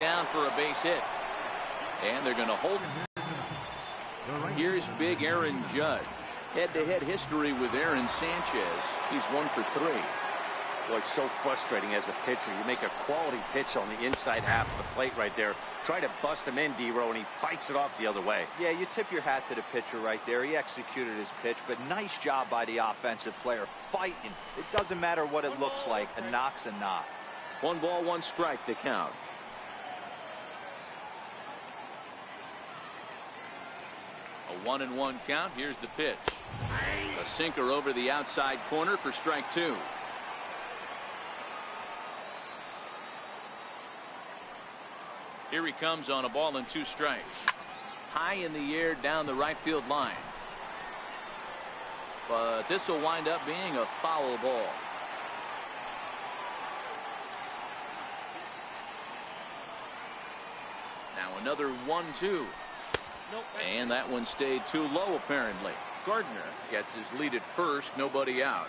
down for a base hit. And they're going to hold. Here's big Aaron Judge. Head-to-head history with Aaron Sanchez. He's 1 for 3. Boy, it's so frustrating as a pitcher. You make a quality pitch on the inside half of the plate right there. Try to bust him in, D-Row, and he fights it off the other way. Yeah, you tip your hat to the pitcher right there. He executed his pitch, but nice job by the offensive player fighting. It doesn't matter what it looks like. A knock's a knock. 1 ball, 1 strike to count. A 1-1 count. Here's the pitch. A sinker over the outside corner for strike 2. Here he comes on a ball and 2 strikes. High in the air down the right field line. But this will wind up being a foul ball. Now another 1-2. And that one stayed too low apparently. Gardner gets his lead at first. Nobody out.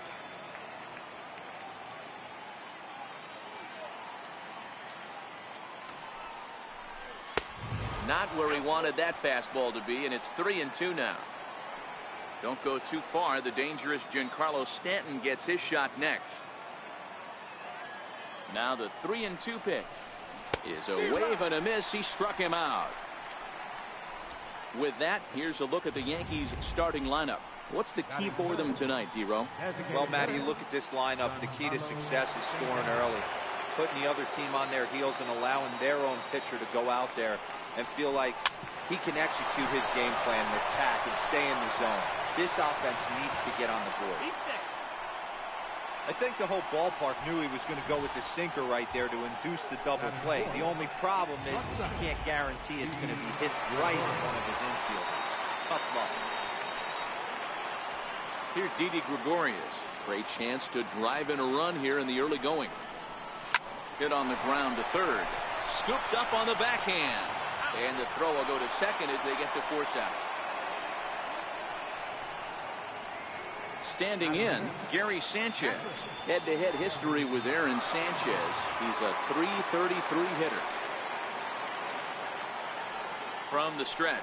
Not where he wanted that fastball to be, and it's 3-2 now. Don't go too far. The dangerous Giancarlo Stanton gets his shot next. Now the 3-2 pitch is a wave and a miss. He struck him out. With that, here's a look at the Yankees starting lineup. What's the key for them tonight, D-Row? Well, Matty, you look at this lineup. The key to success is scoring early, putting the other team on their heels and allowing their own pitcher to go out there and feel like he can execute his game plan and attack and stay in the zone. This offense needs to get on the board. I think the whole ballpark knew he was going to go with the sinker right there to induce the double play. The only problem is he can't guarantee it's going to be hit right in front of his infielders. Tough luck. Here's Didi Gregorius. Great chance to drive in a run here in the early going. Hit on the ground to third. Scooped up on the backhand. And the throw will go to second as they get the force out. Standing in, Gary Sanchez. Head-to-head history with Aaron Sanchez. He's a .333 hitter. From the stretch.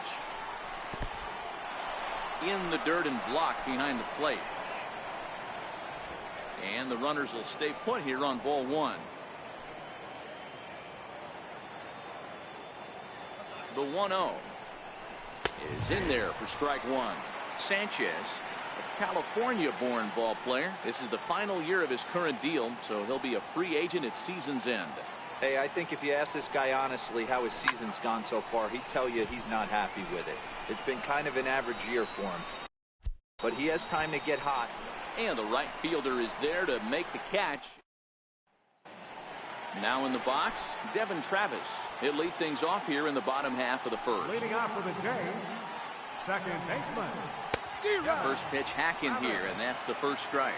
In the dirt and blocked behind the plate. And the runners will stay put here on ball 1. The 1-0 is in there for strike 1. Sanchez, a California-born ball player. This is the final year of his current deal, so he'll be a free agent at season's end. Hey, I think if you ask this guy honestly how his season's gone so far, he'd tell you he's not happy with it. It's been kind of an average year for him. But he has time to get hot. And the right fielder is there to make the catch. Now in the box, Devin Travis. He'll lead things off here in the bottom half of the first. Leading off for the Jays, second baseman. First pitch hack in here, and that's the first strike.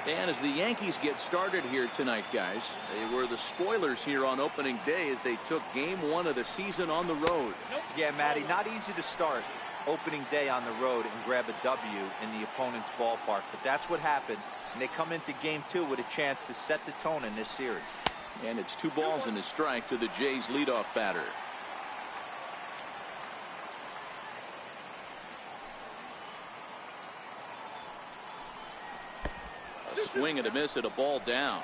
And as the Yankees get started here tonight, guys, they were the spoilers here on opening day as they took game 1 of the season on the road. Yeah, Matty, not easy to start opening day on the road and grab a W in the opponent's ballpark, but that's what happened, and they come into game 2 with a chance to set the tone in this series. And it's 2 balls and a strike to the Jays leadoff batter. A swing and a miss at a ball down.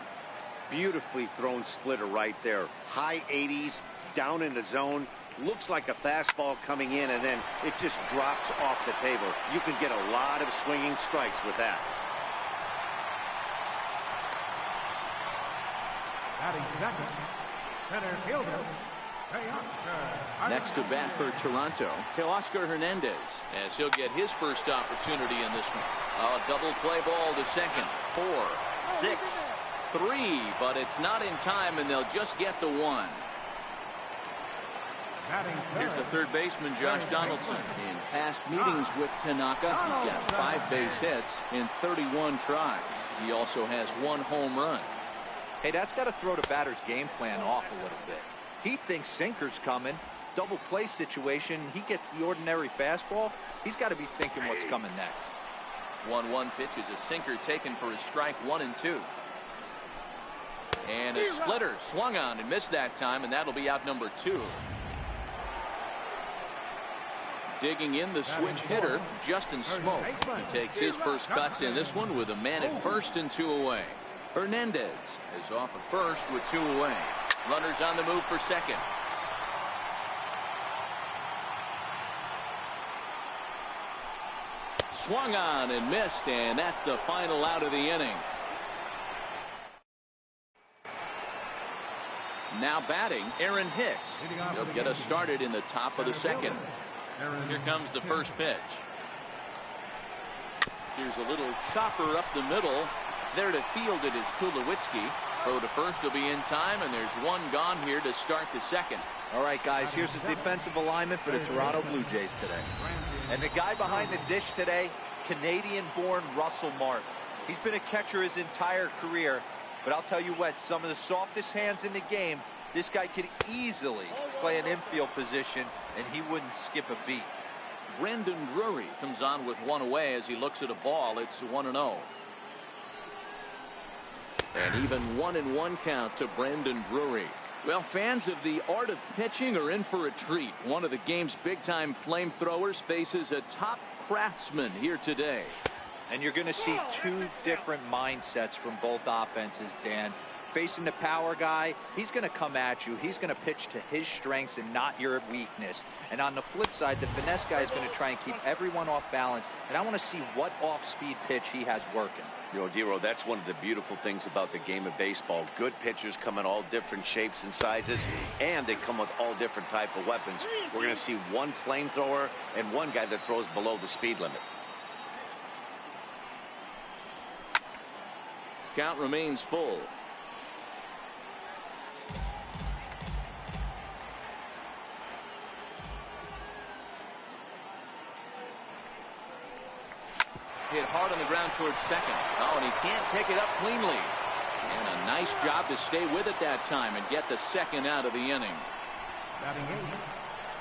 Beautifully thrown splitter right there. High 80s, down in the zone. Looks like a fastball coming in, and then it just drops off the table. You can get a lot of swinging strikes with that. Batting second, center fielder. Next to bat for Toronto, Teoscar Hernandez, as he'll get his first opportunity in this one. A double play ball to second. 4, 6, 3, but it's not in time, and they'll just get the 1. Here's the third baseman, Josh Donaldson. In past meetings with Tanaka, he's got 5 base hits in 31 tries. He also has 1 home run. Hey, that's got to throw the batter's game plan off a little bit. He thinks sinker's coming. Double play situation. He gets the ordinary fastball. He's got to be thinking what's coming next. 1-1 pitch is a sinker taken for his strike 1 and 2. And a splitter swung on and missed that time, and that'll be out number 2. Digging in the switch hitter, Justin Smoke. He takes his first cuts in this one with a man at first and 2 away. Hernandez is off at first with 2 away. Runners on the move for second. Swung on and missed, and that's the final out of the inning. Now batting, Aaron Hicks. He'll get us started in the top of the second. Here comes the first pitch. Here's a little chopper up the middle. There to field it is Tulowitzki. Throw to first will be in time, and there's one gone here to start the second. All right, guys, here's the defensive alignment for the Toronto Blue Jays today. And the guy behind the dish today, Canadian-born Russell Martin. He's been a catcher his entire career, but I'll tell you what, some of the softest hands in the game, this guy could easily play an infield position, and he wouldn't skip a beat. Brandon Drury comes on with 1 away as he looks at a ball. It's 1-0. And even 1-1 count to Brandon Drury. Well, fans of the art of pitching are in for a treat. One of the game's big-time flamethrowers faces a top craftsman here today. And you're going to see 2 different mindsets from both offenses, Dan. Facing the power guy, he's going to come at you. He's going to pitch to his strengths and not your weakness. And on the flip side, the finesse guy is going to try and keep everyone off balance. And I want to see what off-speed pitch he has working. You know, Dero, that's one of the beautiful things about the game of baseball. Good pitchers come in all different shapes and sizes, and they come with all different type of weapons. We're going to see one flamethrower and one guy that throws below the speed limit. Count remains full. Hit hard on the ground towards second. Oh, and he can't pick it up cleanly. And a nice job to stay with it that time and get the second out of the inning. Batting 8,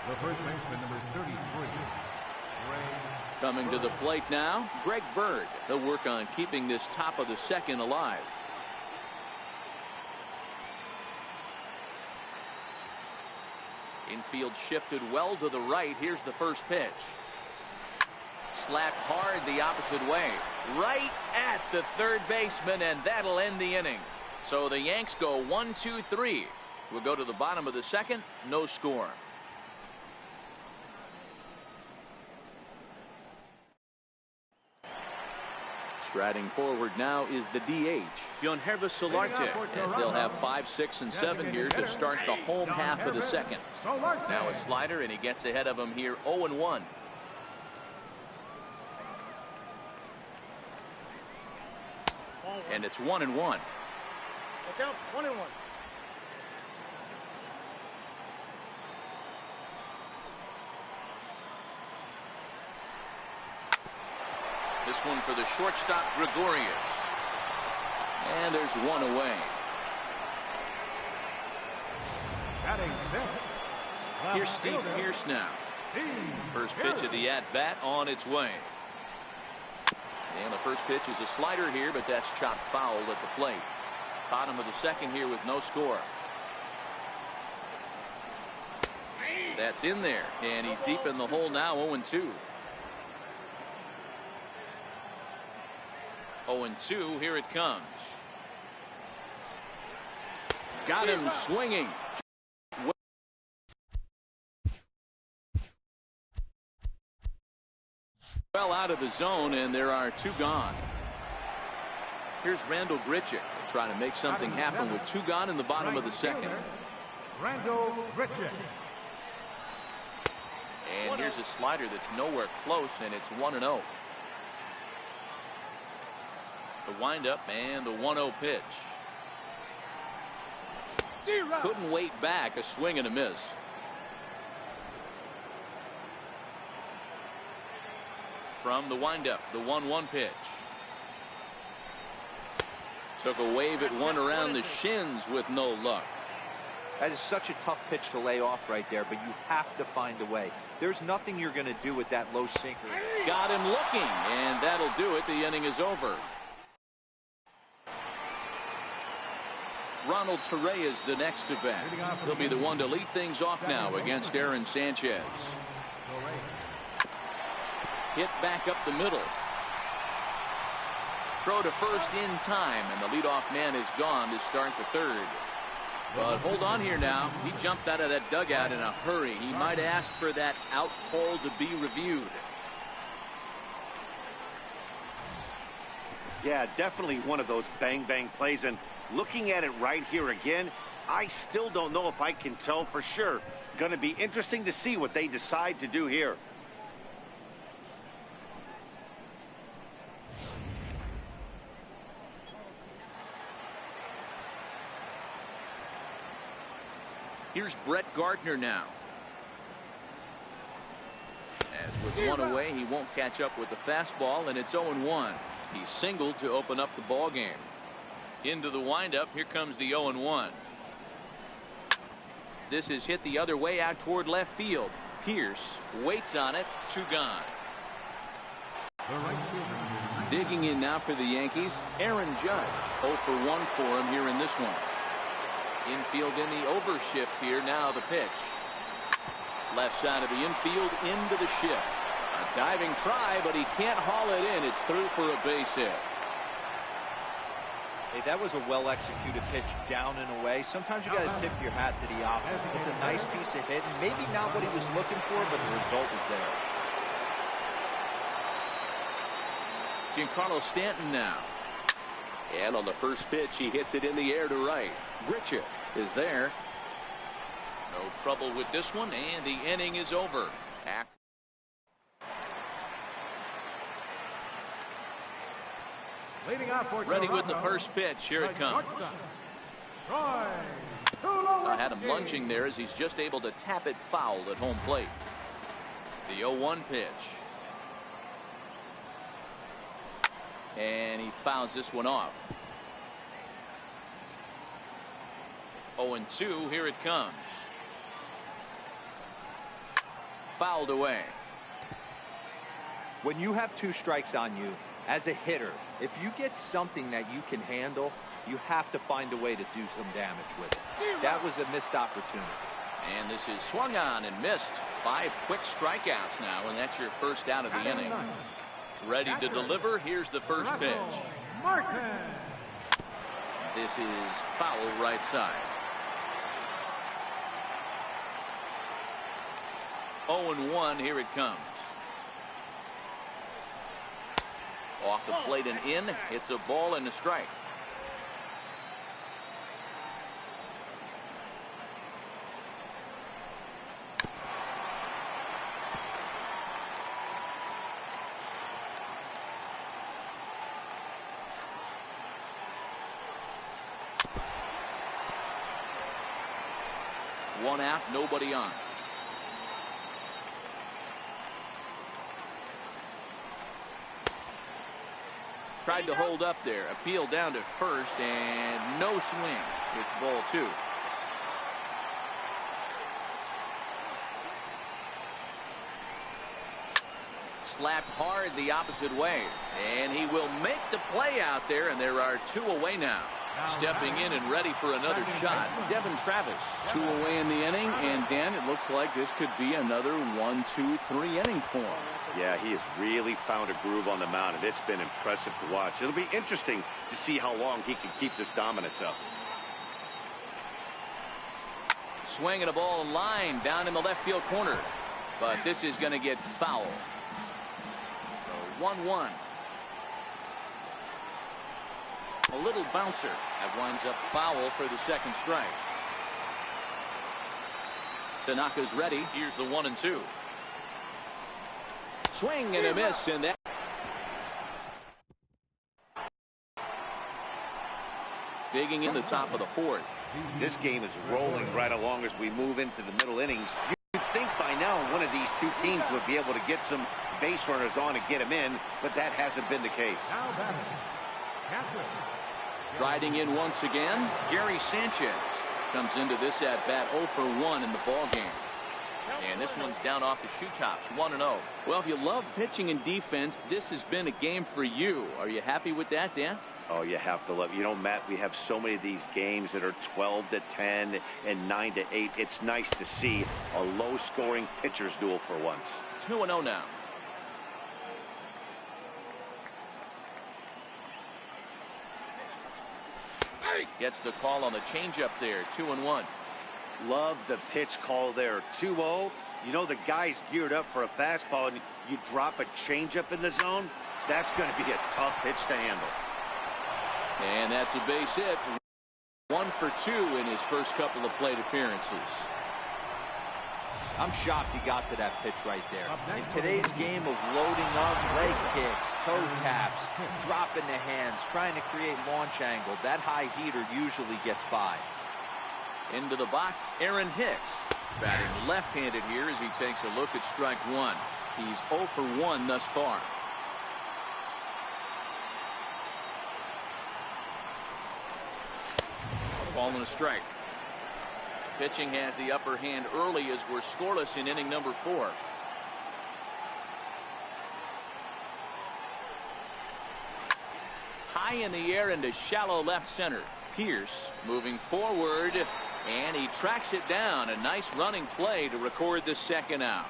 the first baseman, number 33. Coming to the plate now, Greg Bird. He'll work on keeping this top of the second alive. Infield shifted well to the right. Here's the first pitch. Slapped hard the opposite way, right at the third baseman, and that'll end the inning. So the Yanks go 1-2-3. We'll go to the bottom of the second. No score. Striding forward now is the DH, Yonhervis Solarte, as they'll have 5, 6, and 7 here to start the home half of the second. Now a slider, and he gets ahead of him here 0-1. And it's 1-1. Look out, 1-1. This one for the shortstop, Gregorius. And there's 1 away. Batting 5th. Here's Steve Pearce now. First pitch of the at-bat on its way. And the first pitch is a slider here, but that's chopped foul at the plate. Bottom of the second here with no score. That's in there, and he's deep in the hole now, 0-2. 0-2, here it comes. Got him swinging. Well out of the zone, and there are 2 gone. Here's Randall Grichuk trying to make something happen with 2 gone in the bottom of the second. Randall Grichuk. And here's a slider that's nowhere close, and it's 1-0. The windup and the 1-0 pitch. Couldn't wait back, a swing and a miss. From the windup, the 1-1 pitch. Took a wave at one around the shins with no luck. That is such a tough pitch to lay off right there, but you have to find a way. There's nothing you're going to do with that low sinker. Got him looking, and that'll do it. The inning is over. Ronald Torreyes the next to bat. He'll be the one to lead things off now against Aaron Sanchez. Hit back up the middle. Throw to first in time, and the leadoff man is gone to start the third. But hold on here now. He jumped out of that dugout in a hurry. He might ask for that out call to be reviewed. Yeah, definitely one of those bang-bang plays. And looking at it right here again, I still don't know if I can tell for sure. Going to be interesting to see what they decide to do here. Here's Brett Gardner now. As with one away, he won't catch up with the fastball, and it's 0-1. He singled to open up the ball game. Into the windup. Here comes the 0-1. This is hit the other way out toward left field. Pierce waits on it. 2 gone. Digging in now for the Yankees, Aaron Judge. 0 for 1 for him here in this one. Infield in the overshift here. Now the pitch. Left side of the infield into the shift. A diving try, but he can't haul it in. It's through for a base hit. Hey, that was a well-executed pitch down and away. Sometimes you got to tip your hat to the offense. It's a nice piece of hit, and maybe not what he was looking for, but the result was there. Giancarlo Stanton now. And on the first pitch, he hits it in the air to right. Grichuk is there. No trouble with this one, and the inning is over. Ready with the first pitch. Here it comes. I had him lunging there as he's just able to tap it foul at home plate. The 0-1 pitch. And he fouls this one off. 0-2. Here it comes. Fouled away. When you have 2 strikes on you, as a hitter, if you get something that you can handle, you have to find a way to do some damage with it. That was a missed opportunity. And this is swung on and missed. 5 quick strikeouts now, and that's your first out of the inning. Ready to deliver. Here's the first pitch. This is foul right side. 0-1. Here it comes. Off the plate and in. It's a ball and a strike. One out, nobody on. Tried to hold up there. Appeal down to first, and no swing. It's ball 2. Slapped hard the opposite way, and he will make the play out there, and there are 2 away now. Stepping in and ready for another shot, Devin Travis. 2 away in the inning, and Dan, it looks like this could be another 1, 2, 3 inning for him. Yeah, he has really found a groove on the mound, and it's been impressive to watch. It'll be interesting to see how long he can keep this dominance up. Swinging a ball line down in the left field corner, but this is going to get foul. So 1-1. A little bouncer that winds up foul for the second strike. Tanaka's ready. Here's the 1-2. Swing and a miss, and that. Digging in the top of the 4th. This game is rolling right along as we move into the middle innings. You'd think by now one of these 2 teams would be able to get some base runners on and get them in, but that hasn't been the case. Striding in once again, Gary Sanchez comes into this at bat 0 for 1 in the ball game. And this one's down off the shoe tops, 1-0. Well, if you love pitching and defense, this has been a game for you. Are you happy with that, Dan? Oh, you have to love. You know, Matt, we have so many of these games that are 12-10 and 9-8. It's nice to see a low-scoring pitcher's duel for once. 2-0 now. Gets the call on the changeup there. 2-1. Love the pitch call there. 2-0. You know, the guy's geared up for a fastball, and you drop a changeup in the zone. That's going to be a tough pitch to handle. And that's a base hit. 1 for 2 in his first couple of plate appearances. I'm shocked he got to that pitch right there. In today's game of loading up, leg kicks, toe taps, dropping the hands, trying to create launch angle, that high heater usually gets by. Into the box, Aaron Hicks. Batting left-handed here as he takes a look at strike one. He's 0 for 1 thus far. Ball and a strike. Pitching has the upper hand early as we're scoreless in inning number 4. High in the air into shallow left center. Pierce moving forward, and he tracks it down. A nice running play to record the second out.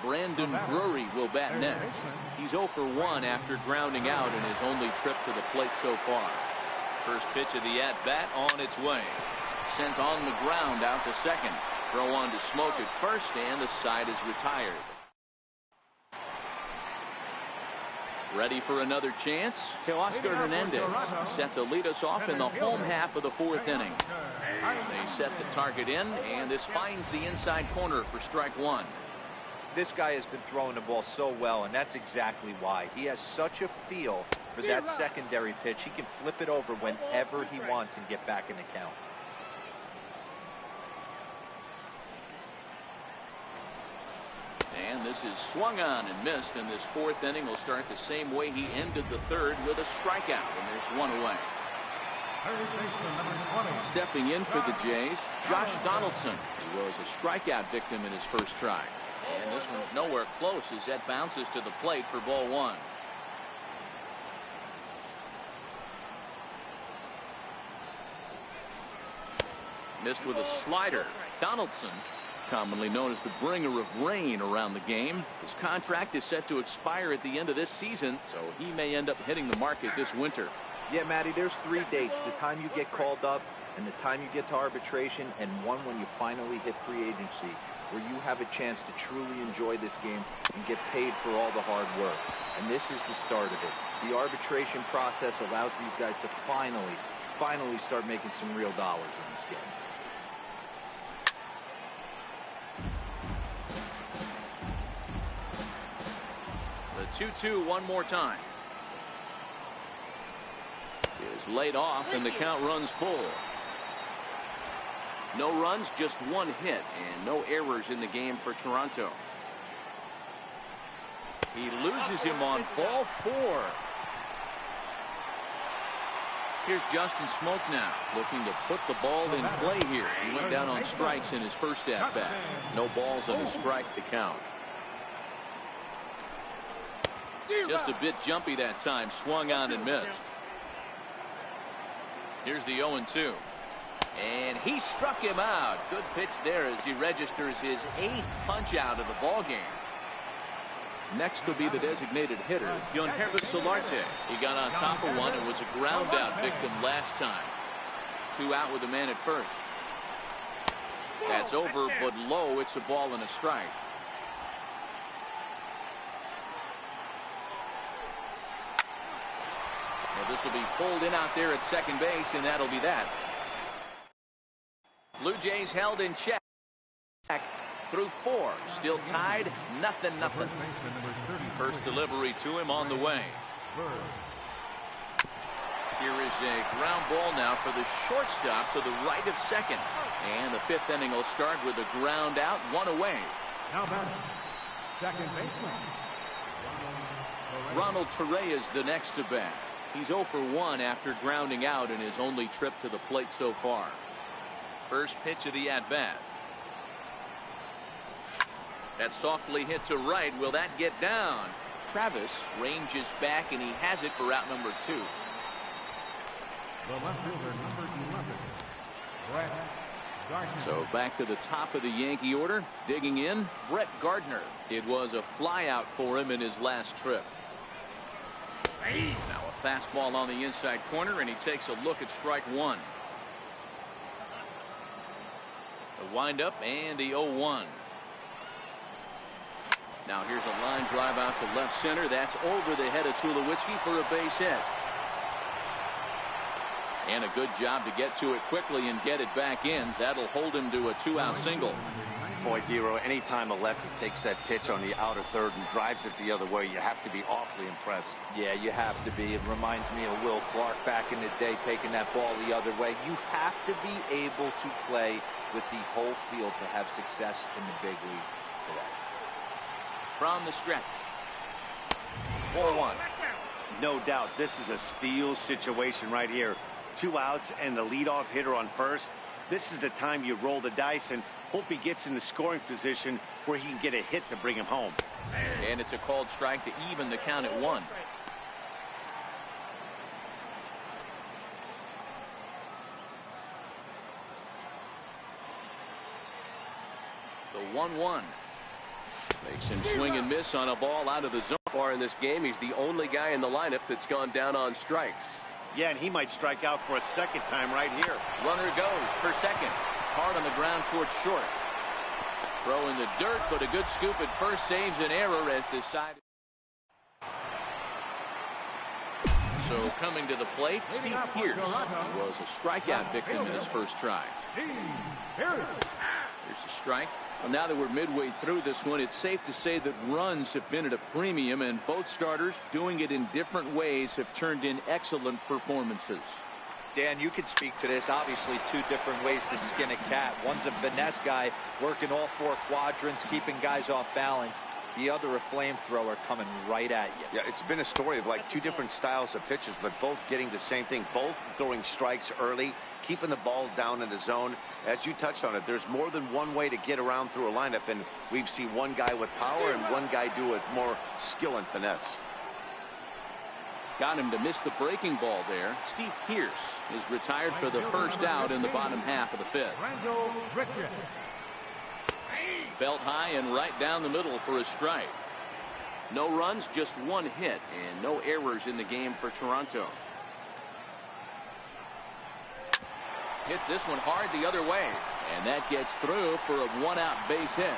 Brandon Drury will bat next. He's 0 for 1 after grounding out in his only trip to the plate so far. First pitch of the at-bat on its way. Sent on the ground out to second. Throw on to Smoke at first, and the side is retired. Ready for another chance? Teoscar Hernandez set to lead us off in the home half of the 4th inning. They set the target in, and this finds the inside corner for strike one. This guy has been throwing the ball so well, and that's exactly why. He has such a feel for that secondary pitch. He can flip it over whenever he wants and get back in the count. And this is swung on and missed, and this 4th inning will start the same way he ended the 3rd with a strikeout, and there's one away. Stepping in for the Jays, Josh Donaldson. He was a strikeout victim in his first try. And this one's nowhere close as that bounces to the plate for ball 1. Missed with a slider. Donaldson, commonly known as the bringer of rain around the game. His contract is set to expire at the end of this season, so he may end up hitting the market this winter. Yeah, Matty, there's 3 dates. The time you get called up, and the time you get to arbitration, and one when you finally hit free agency, where you have a chance to truly enjoy this game and get paid for all the hard work. And this is the start of it. The arbitration process allows these guys to finally start making some real dollars in this game. The 2-2 one more time. Is laid off, and the count runs full. No runs, just 1 hit, and no errors in the game for Toronto. He loses him on ball 4. Here's Justin Smoke now, looking to put the ball in play here. He went down on strikes in his first at-bat. No balls and a strike to count. Just a bit jumpy that time, swung on and missed. Here's the 0-2. And he struck him out. Good pitch there as he registers his 8th punch out of the ball game. Next will be the designated hitter, Yankees Solarte. He got on top of one and was a ground out victim last time. 2 out with a man at first. That's over, but low. It's a ball and a strike. Well, this will be pulled in out there at second base, and that'll be that. Blue Jays held in check through 4. Still tied, 0-0. First delivery to him on the way. Here is a ground ball now for the shortstop to the right of second. And the 5th inning will start with a ground out, 1 away. Now batting, second baseman. Ronald Torrey is the next to bat. He's 0 for 1 after grounding out in his only trip to the plate so far. First pitch of the at-bat. That's softly hit to right. Will that get down? Travis ranges back, and he has it for out number 2. The left fielder, number 11, Brett Gardner. So back to the top of the Yankee order. Digging in, Brett Gardner. It was a flyout for him in his last trip. Now a fastball on the inside corner, and he takes a look at strike 1. The windup and the 0-1. Now here's a line drive out to left center. That's over the head of Tulowitzki for a base hit. And a good job to get to it quickly and get it back in. That'll hold him to a 2-out single. Boy, Dero, anytime a lefty takes that pitch on the outer third and drives it the other way, you have to be awfully impressed. Yeah, you have to be. It reminds me of Will Clark back in the day taking that ball the other way. You have to be able to play with the whole field to have success in the big leagues today. From the stretch. 4-1. No doubt, this is a steal situation right here. 2 outs and the leadoff hitter on first. This is the time you roll the dice and hope he gets in the scoring position where he can get a hit to bring him home. And it's a called strike to even the count at 1. The 1-1 makes him swing and miss on a ball out of the zone. Far in this game, he's the only guy in the lineup that's gone down on strikes. Yeah, and he might strike out for a second time right here. Runner goes for second. Hard on the ground towards short. Throw in the dirt, but a good scoop at first saves an error as decided. So coming to the plate, Steve Pearce was a strikeout victim in his first try. Here's a strike. Well, now that we're midway through this one, it's safe to say that runs have been at a premium, and both starters, doing it in different ways, have turned in excellent performances. Dan, you could speak to this. Obviously, 2 different ways to skin a cat. One's a finesse guy working all 4 quadrants, keeping guys off balance. The other, a flamethrower coming right at you. Yeah, it's been a story of like 2 different styles of pitches, but both getting the same thing. Both throwing strikes early, keeping the ball down in the zone. As you touched on it, there's more than one way to get around through a lineup, and we've seen one guy with power and one guy do it more skill and finesse. Got him to miss the breaking ball there. Steve Pearce is retired for the first out in the bottom half of the 5th. Belt high and right down the middle for a strike. No runs, just 1 hit, and no errors in the game for Toronto. Hits this one hard the other way, and that gets through for a 1-out base hit.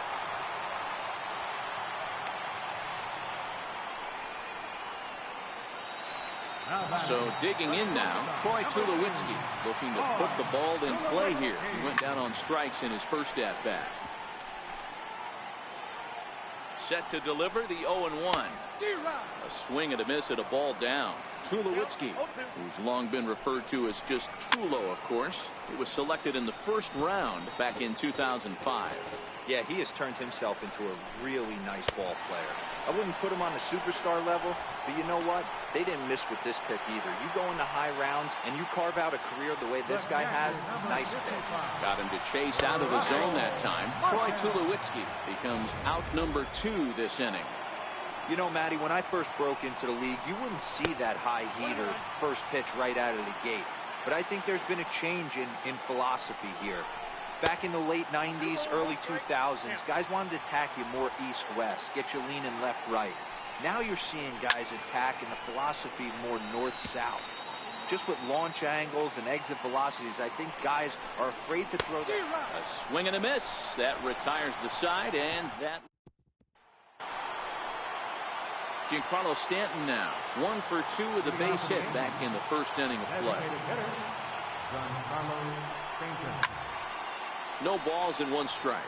So digging in now, Troy Tulowitzki looking to put the ball in play here. He went down on strikes in his first at-bat. Set to deliver the 0-1. A swing and a miss at a ball down. Tulowitzki, who's long been referred to as just Tulo, of course. He was selected in the first round back in 2005. Yeah, he has turned himself into a really nice ball player. I wouldn't put him on the superstar level, but you know what? They didn't miss with this pick either. You go into high rounds and you carve out a career the way this guy has, nice pick. Got him to chase out of the zone that time. Troy Tulowitzki becomes out number 2 this inning. You know, Matty, when I first broke into the league, you wouldn't see that high heater first pitch right out of the gate. But I think there's been a change in philosophy here. Back in the late 90s, early 2000s, guys wanted to attack you more east-west, get you leaning left-right. Now you're seeing guys attack in the philosophy more north-south. Just with launch angles and exit velocities, I think guys are afraid to throw that. A swing and a miss. That retires the side, and that... Giancarlo Stanton now, 1 for 2 with a base hit back in the first inning of play. No balls and 1 strike.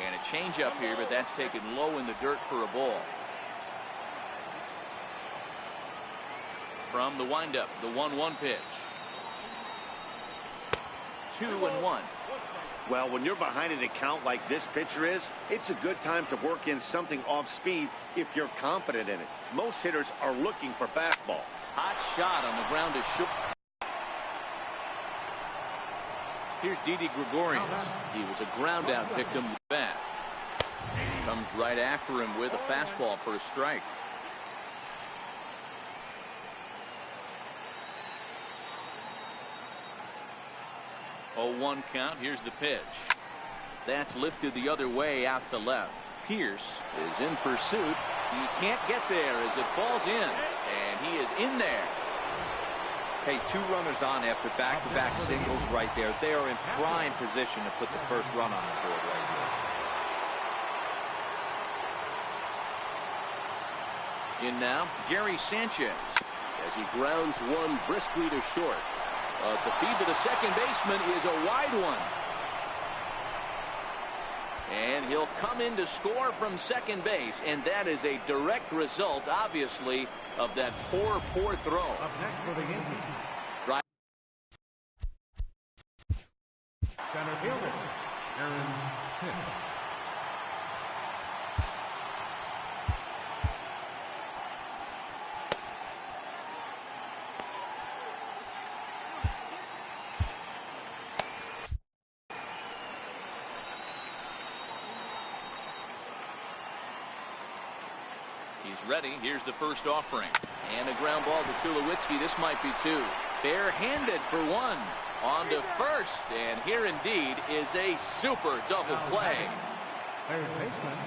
And a changeup here, but that's taken low in the dirt for a ball. From the windup, the 1-1 pitch. 2-1. Well, when you're behind an account like this pitcher is, it's a good time to work in something off speed if you're confident in it. Most hitters are looking for fastball. Hot shot on the ground is short. Here's Didi Gregorius. He was a ground out victim to bat. Comes right after him with a fastball for a strike. 0-1 count. Here's the pitch. That's lifted the other way out to left. Pierce is in pursuit. He can't get there as it falls in, and he is in there. Hey, 2 runners on after back-to-back singles right there. They are in prime position to put the first run on the board right here. In now, Gary Sanchez as he grounds one briskly to short. The feed to the second baseman is a wide one. And he'll come in to score from second base, and that is a direct result, obviously, of that poor throw. Up next for the Yankees. Right. Center fielder, Aaron Hicks. He's ready. Here's the first offering. And a ground ball to Tulowitzki. This might be 2. Bare-handed for 1. On to first. And here indeed is a super double play. Third baseman.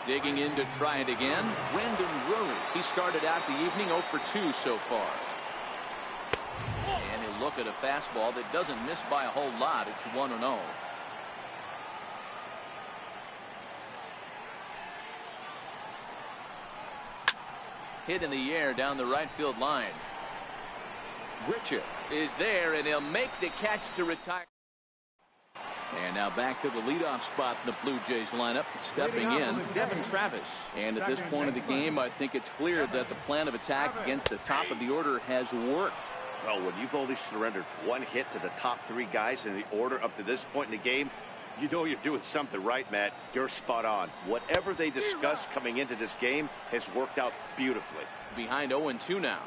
Digging in to try it again. Brandon Rowe. He started out the evening 0 for 2 so far. And he'll look at a fastball that doesn't miss by a whole lot. It's 1-0. Hit in the air down the right field line. Richard is there, and he'll make the catch to retire. And now back to the leadoff spot in the Blue Jays lineup. Stepping in, Devin Travis. And at this point of the game, I think it's clear that the plan of attack against the top of the order has worked. Well, when you've only surrendered 1 hit to the top 3 guys in the order up to this point in the game, you know you're doing something right, Matt. You're spot on. Whatever they discussed coming into this game has worked out beautifully. Behind 0-2 now.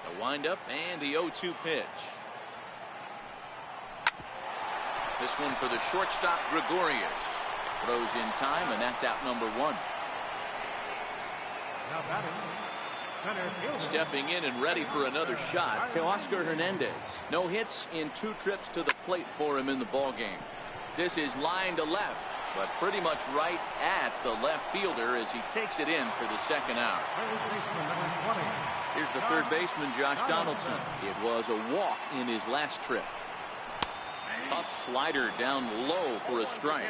The windup and the 0-2 pitch. This one for the shortstop, Gregorius. Throws in time, and that's out number 1. Now batting, center fielder. Stepping in and ready for another shot, Teoscar Hernandez. No hits in 2 trips to the plate for him in the ballgame. This is line to left, but pretty much right at the left fielder as he takes it in for the second out. Third baseman, number 20. Here's the third baseman, Josh Donaldson. It was a walk in his last trip. Tough slider down low for a strike.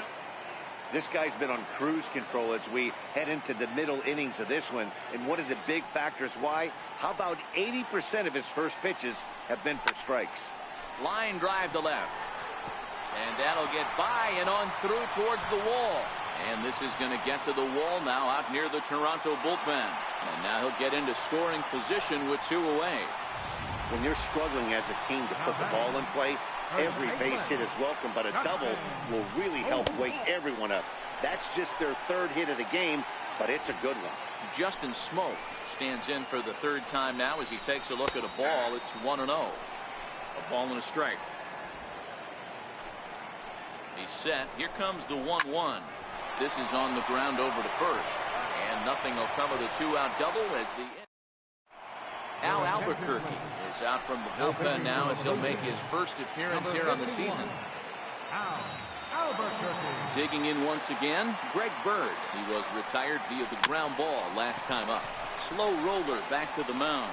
This guy's been on cruise control as we head into the middle innings of this one. And one of the big factors why, how about 80% of his first pitches have been for strikes? Line drive to left. And that'll get by and on through towards the wall. And this is going to get to the wall now out near the Toronto bullpen. And now he'll get into scoring position with 2 away. When you're struggling as a team to put the ball in play, every base hit is welcome, but a double will really help wake everyone up. That's just their 3rd hit of the game, but it's a good one. Justin Smoke stands in for the 3rd time now as he takes a look at a ball. It's 1-0. A ball and a strike. He's set. Here comes the 1-1. This is on the ground over to first. And nothing will come of the 2-out double as the Al Albuquerque is out from the bullpen now as he'll make his first appearance here on the season. Al Albuquerque. Digging in once again, Greg Bird. He was retired via the ground ball last time up. Slow roller back to the mound.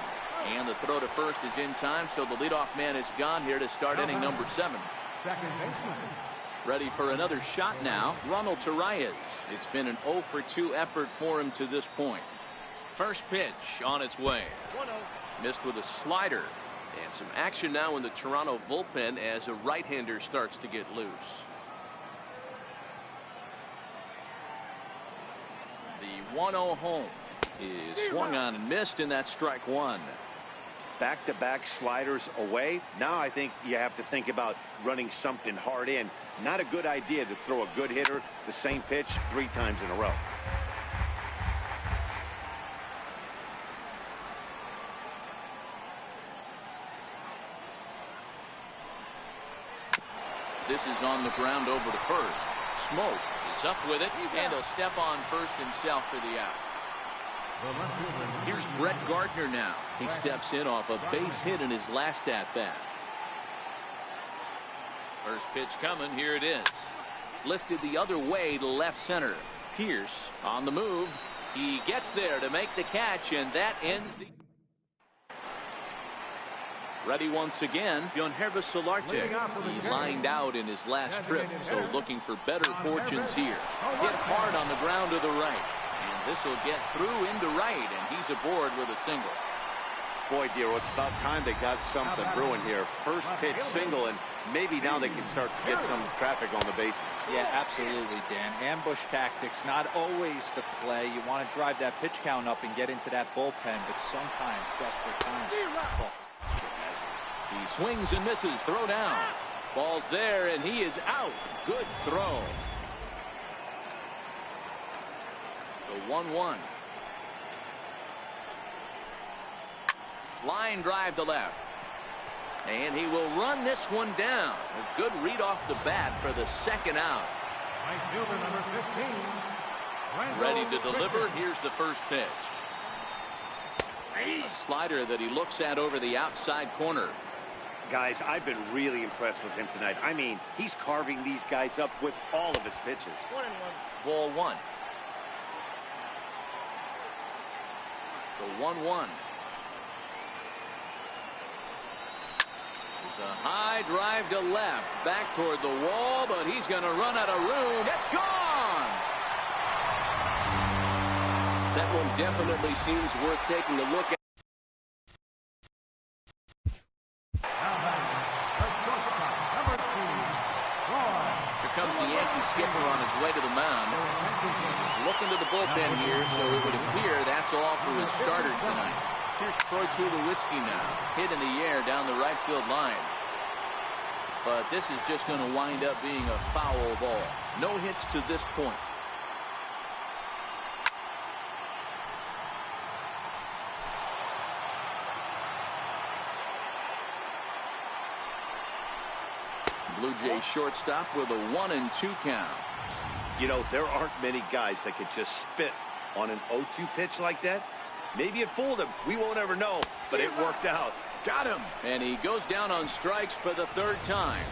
And the throw to first is in time, so the leadoff man is gone here to start inning number 7. Second baseman. Ready for another shot now, Ronald Torreyes. It's been an 0 for 2 effort for him to this point. First pitch on its way. 1-0. Missed with a slider. And some action now in the Toronto bullpen as a right-hander starts to get loose. The 1-0 home is swung on and missed, and that's strike 1. Back-to-back sliders away. Now I think you have to think about running something hard in. Not a good idea to throw a good hitter the same pitch 3 times in a row. This is on the ground over to first. Smoke is up with it, and he'll step on first himself for the out. Here's Brett Gardner now. He steps in off a base hit in his last at-bat. First pitch coming. Here it is. Lifted the other way to left center. Pierce on the move. He gets there to make the catch, and that ends the... Ready once again, Yankees Solarte. He lined out in his last trip, so looking for better fortunes here. Hit hard on the ground to the right. And this will get through into right, and he's aboard with a single. Boy, Dero, it's about time they got something brewing here. First pitch single, and maybe now they can start to get some traffic on the bases. Yeah, absolutely, Dan. Ambush tactics, not always the play. You want to drive that pitch count up and get into that bullpen, but sometimes, desperate times. He swings and misses. Throw down. Ball's there, and he is out. Good throw. The 1-1. Line drive to left. And he will run this one down. A good read off the bat for the second out. Number 15. Ready to deliver. Here's the first pitch. A slider that he looks at over the outside corner. Guys, I've been really impressed with him tonight. I mean, he's carving these guys up with all of his pitches. 1-1. Ball one. The 1-1. It's a high drive to left. Back toward the wall, but he's going to run out of room. It's gone! That one definitely seems worth taking a look at. Here comes the Yankee skipper on his way to the mound. Looking to the bullpen here, so it would appear that's all for his starters tonight. Here's Troy Tulowitzki now. Hit in the air down the right field line. But this is just going to wind up being a foul ball. No hits to this point. Blue Jays shortstop with a 1-2 count. You know, there aren't many guys that could just spit on an 0-2 pitch like that. Maybe it fooled him. We won't ever know, but it worked out. Got him. And he goes down on strikes for the third time.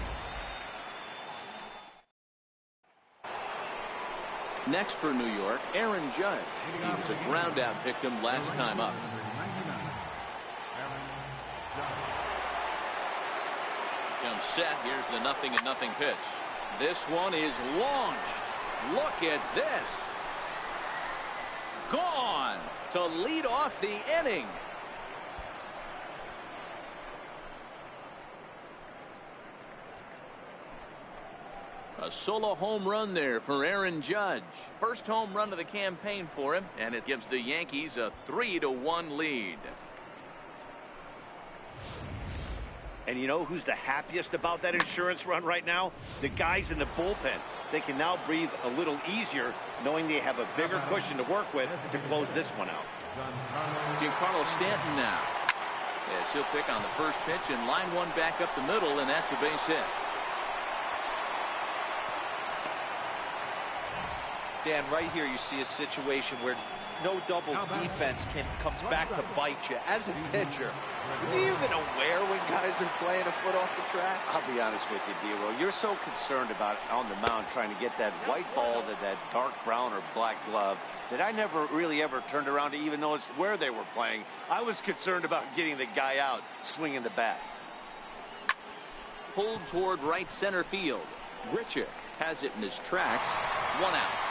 Next for New York, Aaron Judge. He was a ground out victim last time up. Comes set. Here's the 0-0 pitch. This one is launched. Look at this. Gone to lead off the inning. A solo home run there for Aaron Judge. First home run of the campaign for him, and it gives the Yankees a 3-1 lead. And you know who's the happiest about that insurance run right now? The guys in the bullpen. They can now breathe a little easier knowing they have a bigger cushion to work with to close this one out. Giancarlo Stanton now. Yes, he'll pick on the first pitch and line one back up the middle, and that's a base hit. Dan, right here you see a situation where no doubles defense comes back to bite you. As a pitcher, are you even aware when guys are playing a foot off the track? I'll be honest with you, D-Roll. You're so concerned about on the mound trying to get that white ball to that dark brown or black glove that I never really ever turned around to even notice where they were playing. I was concerned about getting the guy out swinging the bat. Pulled toward right center field. Grichuk has it in his tracks. 1 out.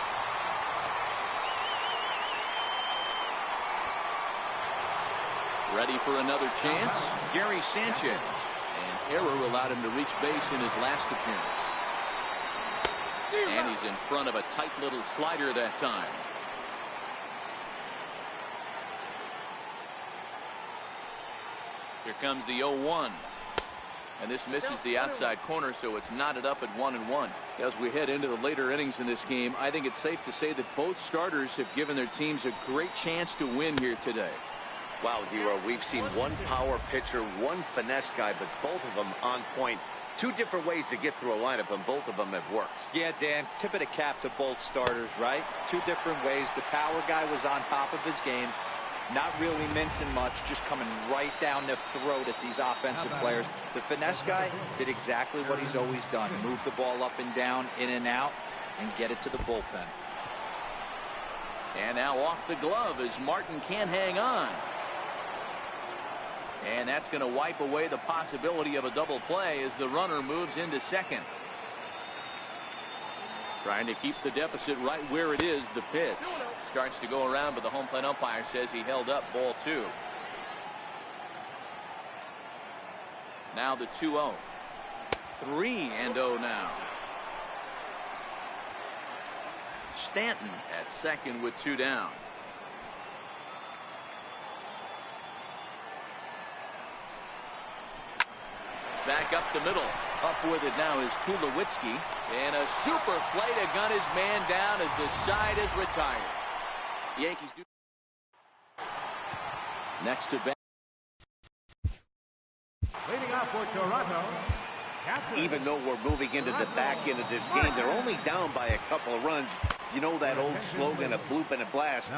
Ready for another chance. Gary Sanchez. An error allowed him to reach base in his last appearance. And he's in front of a tight little slider that time. Here comes the 0-1. And this misses the outside corner, so it's knotted up at 1-1. As we head into the later innings in this game, I think it's safe to say that both starters have given their teams a great chance to win here today. Wow, D-Roll, we've seen one power pitcher, one finesse guy, but both of them on point. Two different ways to get through a lineup, and both of them have worked. Yeah, Dan, tip of the cap to both starters, right? Two different ways. The power guy was on top of his game, not really mincing much, just coming right down the throat at these offensive players. The finesse guy did exactly what he's always done. Move the ball up and down, in and out, and get it to the bullpen. And now off the glove as Martin can't hang on. And that's going to wipe away the possibility of a double play as the runner moves into second. Trying to keep the deficit right where it is. The pitch starts to go around, but the home plate umpire says he held up. Ball 2. Now the 2-0. 3-0 now. Stanton at second with 2 down. Back up the middle. Up with it now is Tulowitzki. And a super play to gun his man down as the side is retired. The Yankees do. Next to bat. Leading off for Toronto. Even though we're moving into the back end of this game, they're only down by a couple of runs. You know that old slogan, a bloop and a blast.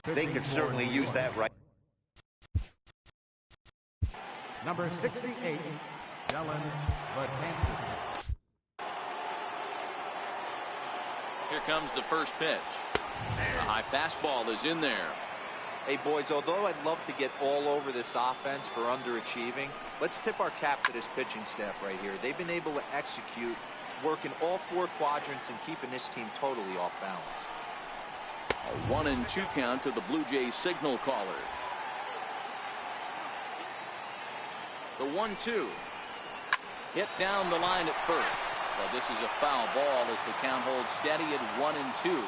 They could certainly use that right. Number 68, Dylan Betances. Here comes the first pitch. A high fastball is in there. Hey, boys, although I'd love to get all over this offense for underachieving, let's tip our cap to this pitching staff right here. They've been able to execute, working all 4 quadrants and keeping this team totally off balance. A 1-2 count to the Blue Jays signal caller. The 1-2. Hit down the line at first. But this is a foul ball as the count holds steady at 1-2.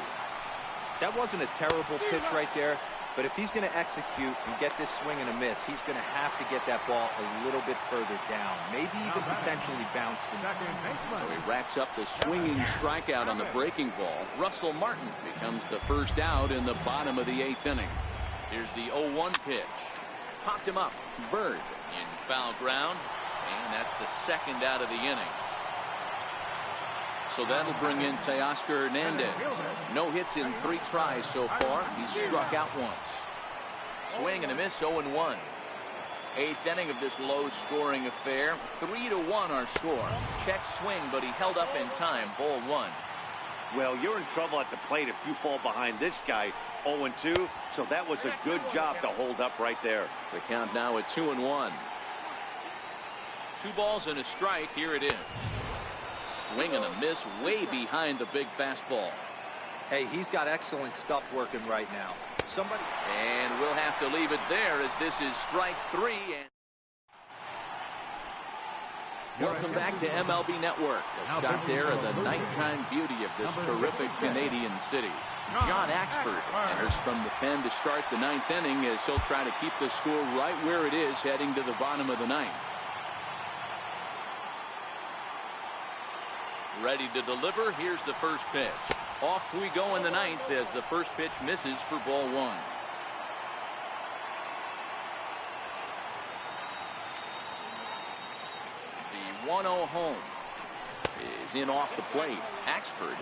That wasn't a terrible pitch right there, but if he's going to execute and get this swing and a miss, he's going to have to get that ball a little bit further down, maybe even potentially bounce the next one. So he racks up the swinging strikeout on the breaking ball. Russell Martin becomes the first out in the bottom of the 8th inning. Here's the 0-1 pitch. Popped him up. Bird in foul ground, and that's the second out of the inning. So that'll bring in Teoscar Hernandez. No hits in 3 tries so far. He's struck out once. Swing and a miss, 0-1. 8th inning of this low-scoring affair. 3-1 our score. Check swing, but he held up in time. Ball 1. Well, you're in trouble at the plate if you fall behind this guy. 0-2, so that was a good job to hold up right there. The count now at 2-1. 2 balls and a strike. Here it is. Swing and a miss way behind the big fastball. Hey, he's got excellent stuff working right now. Somebody. And we'll have to leave it there as this is strike 3. And welcome back to MLB Network. A shot there of the nighttime beauty of this terrific Canadian city. John Axford enters from the pen to start the 9th inning as he'll try to keep the score right where it is heading to the bottom of the 9th. Ready to deliver. Here's the first pitch. Off we go in the 9th as the first pitch misses for ball 1. The 1-0 home is in off the plate. Axford,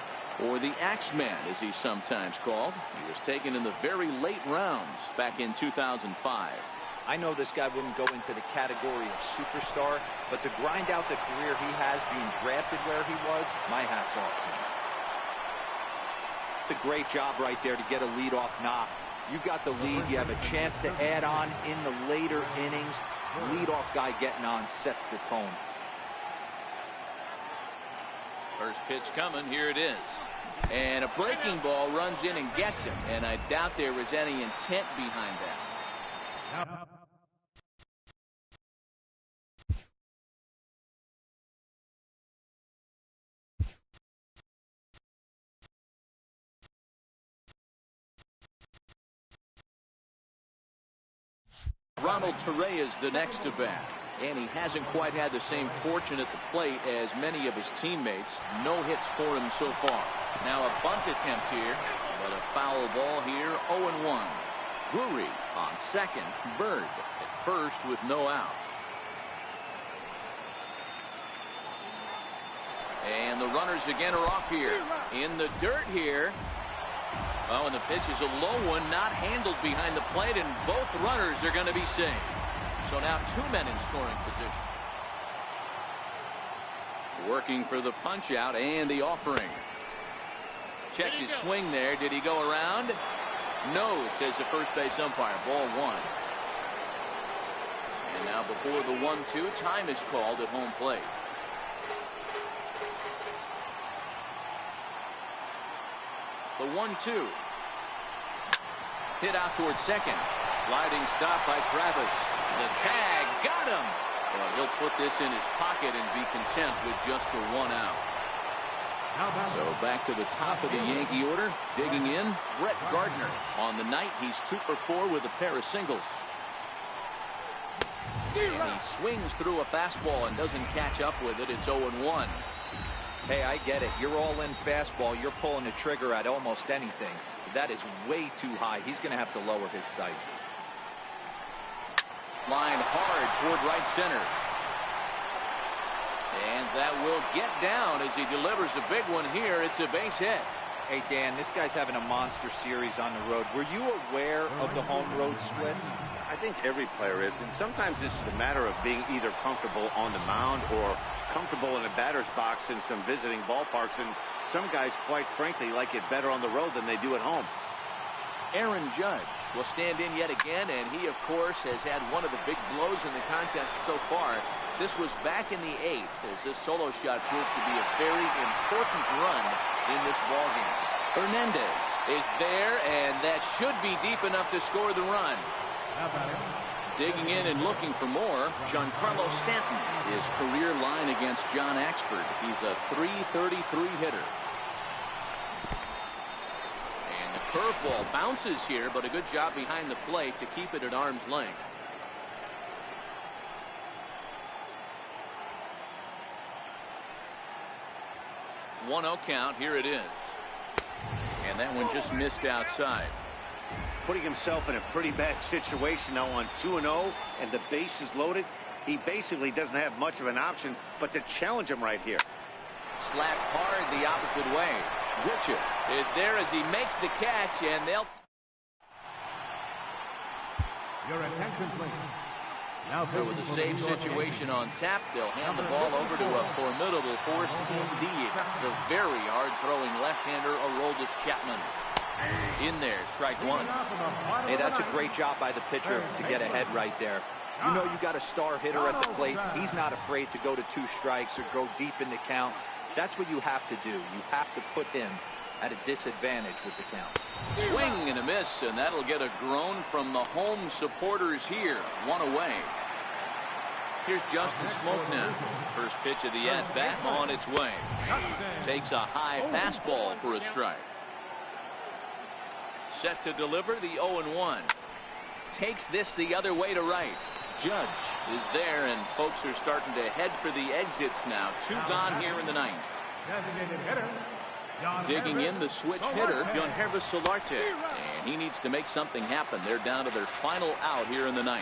or the Axeman as he's sometimes called. He was taken in the very late rounds back in 2005. I know this guy wouldn't go into the category of superstar, but to grind out the career he has being drafted where he was, my hat's off to him. It's a great job right there to get a leadoff knock. You got the lead. You have a chance to add on in the later innings. Leadoff guy getting on sets the tone. First pitch coming. Here it is. And a breaking ball runs in and gets him. And I doubt there was any intent behind that. Ronald Torre is the next to bat. And he hasn't quite had the same fortune at the plate as many of his teammates. No hits for him so far. Now a bunt attempt here, but a foul ball here. 0-1. Drury on second. Bird at first with no outs. And the runners again are off here. In the dirt here. Oh, and the pitch is a low one, not handled behind the plate, and both runners are going to be saved. So now 2 men in scoring position. Working for the punch out and the offering. Checked his swing there. Did he go around? No, says the first base umpire. Ball 1. And now before the 1-2, time is called at home plate. The 1-2. Hit out towards second. Sliding stop by Travis. The tag got him. Well, he'll put this in his pocket and be content with just the 1 out. So back to the top of the Yankee order. Digging in, Brett Gardner. On the night, he's 2 for 4 with a pair of singles. And he swings through a fastball and doesn't catch up with it. It's 0-1. Hey, I get it. You're all in fastball. You're pulling the trigger at almost anything. That is way too high. He's going to have to lower his sights. Line hard toward right center. And that will get down as he delivers a big one here. It's a base hit. Hey, Dan, this guy's having a monster series on the road. Were you aware of the home road splits? I think every player is, and sometimes it's a matter of being either comfortable on the mound or comfortable in a batter's box in some visiting ballparks, and some guys, quite frankly, like it better on the road than they do at home. Aaron Judge will stand in yet again, and he, of course, has had one of the big blows in the contest so far. This was back in the 8th, as this solo shot proved to be a very important run in this ballgame. Hernandez is there, and that should be deep enough to score the run. Digging in and looking for more, Giancarlo Stanton. His career line against John Axford. He's a .333 hitter. And the curveball bounces here, but a good job behind the plate to keep it at arm's length. One 0 count. Here it is. And that one just missed outside. Putting himself in a pretty bad situation now on 2-0, and the base is loaded. He basically doesn't have much of an option but to challenge him right here. Slapped hard the opposite way. Richard is there as he makes the catch, and they'll... Your attention, please. Now so with a save situation on tap, they'll hand the ball over to a formidable force indeed. The very hard-throwing left-hander, Aroldis Chapman. In there, strike 1. Hey, that's a great job by the pitcher to get ahead right there. You know you got a star hitter at the plate. He's not afraid to go to 2 strikes or go deep in the count. That's what you have to do. You have to put him at a disadvantage with the count. Swing and a miss, and that'll get a groan from the home supporters here. 1 away. Here's Justin Smoke now. First pitch of the at-bat on its way. Takes a high fastball for a strike. Set to deliver the 0-1. Takes this the other way to right. Judge is there, and folks are starting to head for the exits now. 2 gone here in the 9th. Digging in the switch hitter, Yankervis Solarte. And he needs to make something happen. They're down to their final out here in the 9th.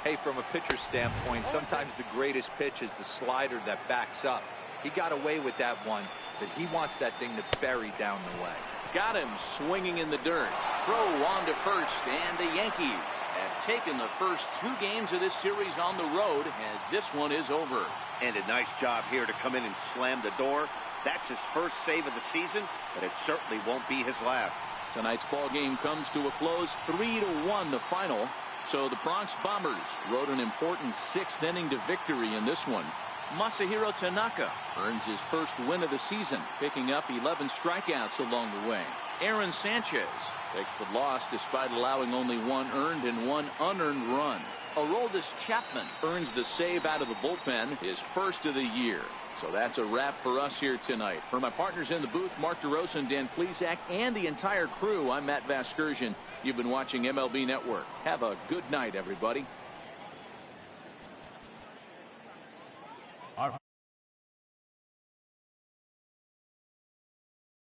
Hey, from a pitcher's standpoint, sometimes the greatest pitch is the slider that backs up. He got away with that one, but he wants that thing to bury down the way. Got him swinging in the dirt. Throw on to first, and the Yankees have taken the first 2 games of this series on the road as this one is over. And a nice job here to come in and slam the door. That's his first save of the season, but it certainly won't be his last. Tonight's ball game comes to a close, 3-1 the final. So the Bronx Bombers rode an important 6th inning to victory in this one. Masahiro Tanaka earns his first win of the season, picking up 11 strikeouts along the way. Aaron Sanchez takes the loss despite allowing only 1 earned and 1 unearned run. Aroldis Chapman earns the save out of the bullpen, his first of the year. So that's a wrap for us here tonight. For my partners in the booth, Mark DeRosa and Dan Plesac, and the entire crew, I'm Matt Vasgersian. You've been watching MLB Network. Have a good night, everybody.